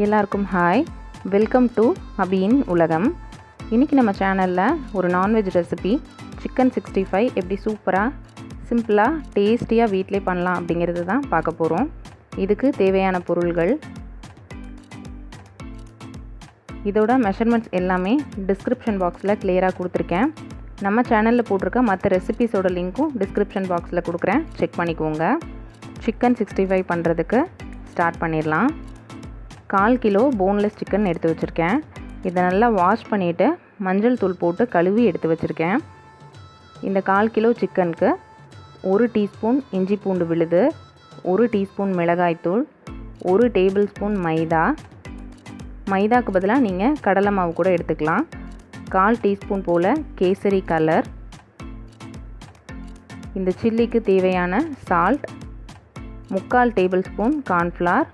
எல்லாருக்கும் hi, welcome to அபியின் உலகம். இன்றைக்கி நம்ம சேனலில் ஒரு நான்வெஜ் ரெசிபி சிக்கன் 65 எப்படி சூப்பராக சிம்பிளாக டேஸ்டியாக வீட்டிலே பண்ணலாம் அப்படிங்கிறது தான் பார்க்க போகிறோம். இதுக்கு தேவையான பொருள்கள், இதோட மெஷர்மெண்ட்ஸ் எல்லாமே டிஸ்கிரிப்ஷன் பாக்ஸில் கிளியராக கொடுத்துருக்கேன். நம்ம சேனலில் போட்டிருக்க மற்ற ரெசிபிஸோட லிங்க்கும் டிஸ்கிரிப்ஷன் பாக்ஸில் கொடுக்குறேன், செக் பண்ணிக்கோங்க. சிக்கன் 65 பண்ணுறதுக்கு ஸ்டார்ட் பண்ணிடலாம். 1/4 கிலோ போன்லெஸ் சிக்கன் எடுத்து வச்சுருக்கேன். இதை நல்லா வாஷ் பண்ணிவிட்டு மஞ்சள் தூள் போட்டு கழுவி எடுத்து வச்சுருக்கேன். இந்த 1/4 கிலோ சிக்கனுக்கு 1 டீஸ்பூன் இஞ்சி பூண்டு விழுது, 1 டீஸ்பூன் மிளகாய்த்தூள், 1 டேபிள் ஸ்பூன் மைதா. மைதாக்கு பதிலாக நீங்கள் கடலை மாவு கூட எடுத்துக்கலாம். 1/4 டீஸ்பூன் போல் கேசரி கலர், இந்த சில்லிக்கு தேவையான salt, 3/4 table spoon cornflour,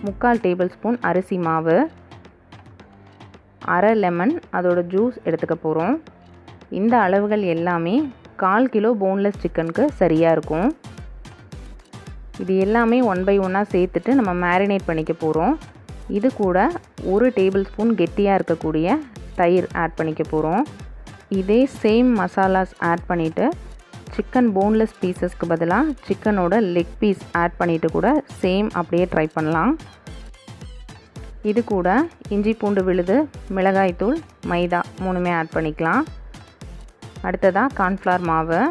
3/4 table spoon அரிசி மாவு, அரை லெமன் அதோட ஜூஸ் எடுத்துக்க போகிறோம். இந்த அளவுகள் எல்லாமே 1/4 கிலோ போன்லெஸ் சிக்கனுக்கு சரியாக இருக்கும். இது எல்லாமே 1 by 1 சேர்த்துட்டு நம்ம மேரினேட் பண்ணிக்க போகிறோம். இது கூட 1 டேபிள் ஸ்பூன் கெட்டியாக இருக்கக்கூடிய தயிர் ஆட் பண்ணிக்க போகிறோம். இதே சேம் மசாலாஸ் ஆட் பண்ணிவிட்டு சிக்கன் போன்லெஸ் பீசஸ்க்கு பதிலாக சிக்கனோட லெக் பீஸ் ஆட் பண்ணிவிட்டு கூட சேம் அப்படியே ட்ரை பண்ணலாம். இது கூட இஞ்சி பூண்டு விழுது, மிளகாய்த்தூள், மைதா 3மே ஆட் பண்ணிக்கலாம். அடுத்ததாக கார்ன்ஃப்ளவர் மாவு,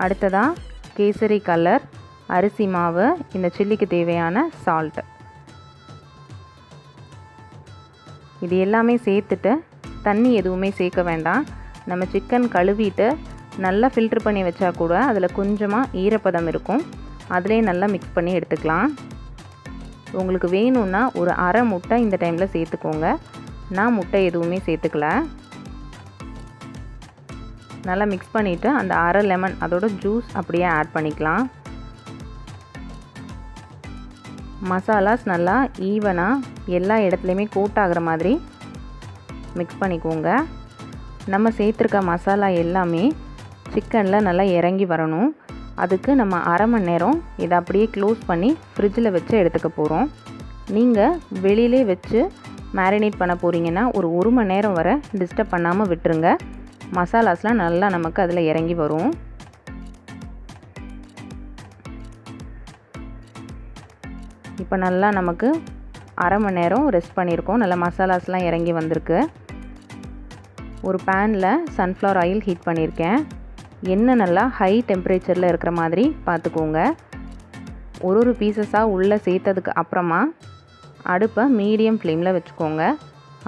அடுத்ததாக கேசரி கலர், அரிசி மாவு, இந்த சில்லிக்கு தேவையான சால்ட். இது எல்லாமே சேர்த்துட்டு தண்ணி எதுவுமே சேர்க்க வேண்டாம். நம்ம சிக்கன் கழுவிட்டு நல்லா ஃபில்ட்ரு பண்ணி வச்சா கூட அதில் கொஞ்சமாக ஈரப்பதம் இருக்கும், அதிலே நல்லா மிக்ஸ் பண்ணி எடுத்துக்கலாம். உங்களுக்கு வேணும்னா ஒரு அரை முட்டை இந்த டைமில் சேர்த்துக்கோங்க. நான் முட்டை எதுவுமே சேர்த்துக்கல. நல்லா மிக்ஸ் பண்ணிவிட்டு அந்த அரை லெமன் அதோட ஜூஸ் அப்படியே ஆட் பண்ணிக்கலாம். மசாலாஸ் நல்லா ஈவனாக எல்லா இடத்துலையுமே கோட் ஆகிற மாதிரி மிக்ஸ் பண்ணிக்கோங்க. நம்ம சேர்த்துருக்க மசாலா எல்லாமே சிக்கனில் நல்லா இறங்கி வரணும். அதுக்கு நம்ம அரை மணி நேரம் இதை அப்படியே க்ளோஸ் பண்ணி ஃப்ரிட்ஜில் வச்சு எடுத்துக்க போகிறோம். நீங்கள் வெளியிலே வச்சு மேரினேட் பண்ண போகிறீங்கன்னா ஒரு 1 மணி நேரம் வரை டிஸ்டர்ப் பண்ணாமல் விட்டுருங்க. மசாலாஸ்லாம் நல்லா நமக்கு அதில் இறங்கி வரும். இப்போ நல்லா நமக்கு அரை மணி நேரம் ரெஸ்ட் பண்ணியிருக்கோம். நல்லா மசாலாஸ்லாம் இறங்கி வந்திருக்கு. ஒரு பேனில் சன்ஃப்ளவர் ஆயில் ஹீட் பண்ணியிருக்கேன். எண்ணெய் நல்லா ஹை டெம்பரேச்சரில் இருக்கிற மாதிரி பார்த்துக்கோங்க. ஒரு பீசஸாக உள்ளே சேர்த்ததுக்கு அப்புறமா அடுப்பை மீடியம் ஃப்ளேமில் வச்சுக்கோங்க.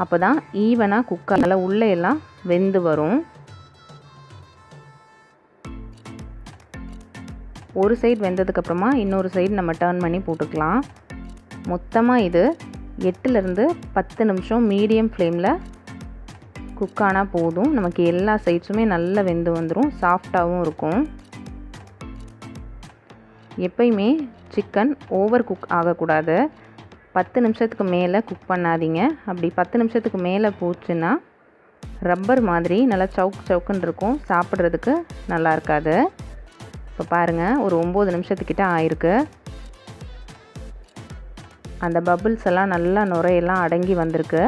அப்போ தான் ஈவனாக குக்கரில் உள்ளே எல்லாம் வெந்து வரும். ஒரு சைடு வெந்ததுக்கப்புறமா இன்னொரு சைடு நம்ம டர்ன் பண்ணி போட்டுக்கலாம். மொத்தமாக இது 8லேருந்து 10 நிமிஷம் மீடியம் ஃப்ளேமில் குக் ஆனால் போதும். நமக்கு எல்லா சைட்ஸுமே நல்லா வெந்து வந்துடும், சாஃப்டாகவும் இருக்கும். எப்பயுமே சிக்கன் ஓவர் குக் ஆகக்கூடாது. 10 நிமிஷத்துக்கு மேலே குக் பண்ணாதீங்க. அப்படி 10 நிமிஷத்துக்கு மேலே போச்சுன்னா ரப்பர் மாதிரி நல்லா சவுக்குன்னு இருக்கும், சாப்பிட்றதுக்கு நல்லா இருக்காது. இப்போ பாருங்கள், ஒரு 9 நிமிஷத்துக்கிட்ட ஆயிருக்கு. அந்த பபிள்ஸ் எல்லாம் நல்லா நுரையெல்லாம் அடங்கி வந்திருக்கு.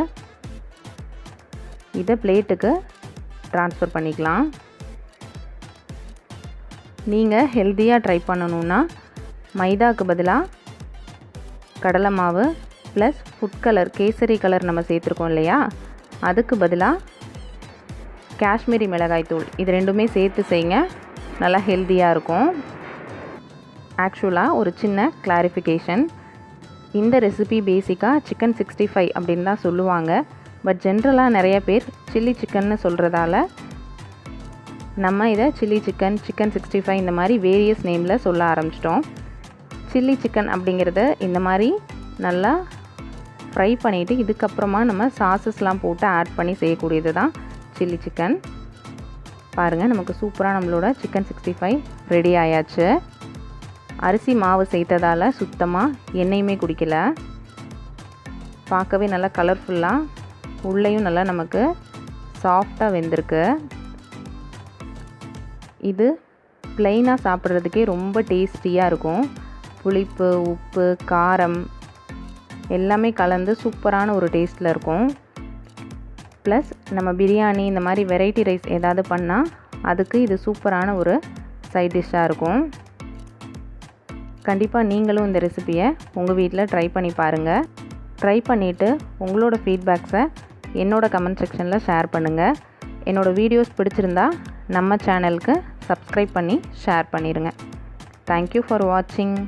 இதை பிளேட்டுக்கு ட்ரான்ஸ்ஃபர் பண்ணிக்கலாம். நீங்கள் ஹெல்த்தியாக ட்ரை பண்ணணுன்னா மைதாக்கு பதிலாக கடலை மாவு plus food colour kesari colour நம்ம சேர்த்துருக்கோம் இல்லையா, அதுக்கு பதிலாக காஷ்மீரி மிளகாய்த்தூள், இது ரெண்டுமே சேர்த்து செய்யுங்க, நல்லா ஹெல்த்தியாக இருக்கும். ஆக்சுவலாக ஒரு சின்ன கிளாரிஃபிகேஷன், இந்த ரெசிபி பேசிக்காக சிக்கன் 65 அப்படின்னு தான் சொல்லுவாங்க. பட் ஜென்ரலாக நிறைய பேர் சில்லி சிக்கன்னு சொல்கிறதால நம்ம இதை சில்லி சிக்கன், சிக்கன் 65 இந்த மாதிரி வேரியஸ் நேமில் சொல்ல ஆரம்பிச்சிட்டோம். சில்லி சிக்கன் அப்படிங்கிறது இந்த மாதிரி நல்லா ஃப்ரை பண்ணிவிட்டு இதுக்கப்புறமா நம்ம சாஸஸ்லாம் போட்டு ஆட் பண்ணி செய்யக்கூடியது தான் சில்லி சிக்கன். பாருங்கள், நமக்கு சூப்பராக நம்மளோட சிக்கன் 65 ரெடி ஆயாச்சு. அரிசி மாவு சேர்த்ததால் சுத்தமாக எண்ணெயுமே குடிக்கல. பார்க்கவே நல்லா கலர்ஃபுல்லாக, உள்ளேயும் நல்லா நமக்கு சாஃப்டாக வெந்திருக்கு. இது ப்ளைனாக சாப்பிட்றதுக்கே ரொம்ப டேஸ்டியாக இருக்கும். புளிப்பு, உப்பு, காரம் எல்லாமே கலந்து சூப்பரான ஒரு டேஸ்ட்டில் இருக்கும். ப்ளஸ் நம்ம பிரியாணி இந்த மாதிரி வெரைட்டி ரைஸ் ஏதாவது பண்ணால் அதுக்கு இது சூப்பரான ஒரு சைட் டிஷ்ஷாக இருக்கும். கண்டிப்பாக நீங்களும் இந்த ரெசிபியை உங்கள் வீட்டில் ட்ரை பண்ணி பாருங்கள். ட்ரை பண்ணிவிட்டு உங்களோட ஃபீட்பேக்ஸை என்னோடய கமெண்ட் செக்ஷனில் ஷேர் பண்ணுங்கள். என்னோடய வீடியோஸ் பிடிச்சிருந்தா நம்ம சேனலுக்கு சப்ஸ்கிரைப் பண்ணி ஷேர் பண்ணிடுங்க. தேங்க்யூ ஃபார் வாட்சிங்.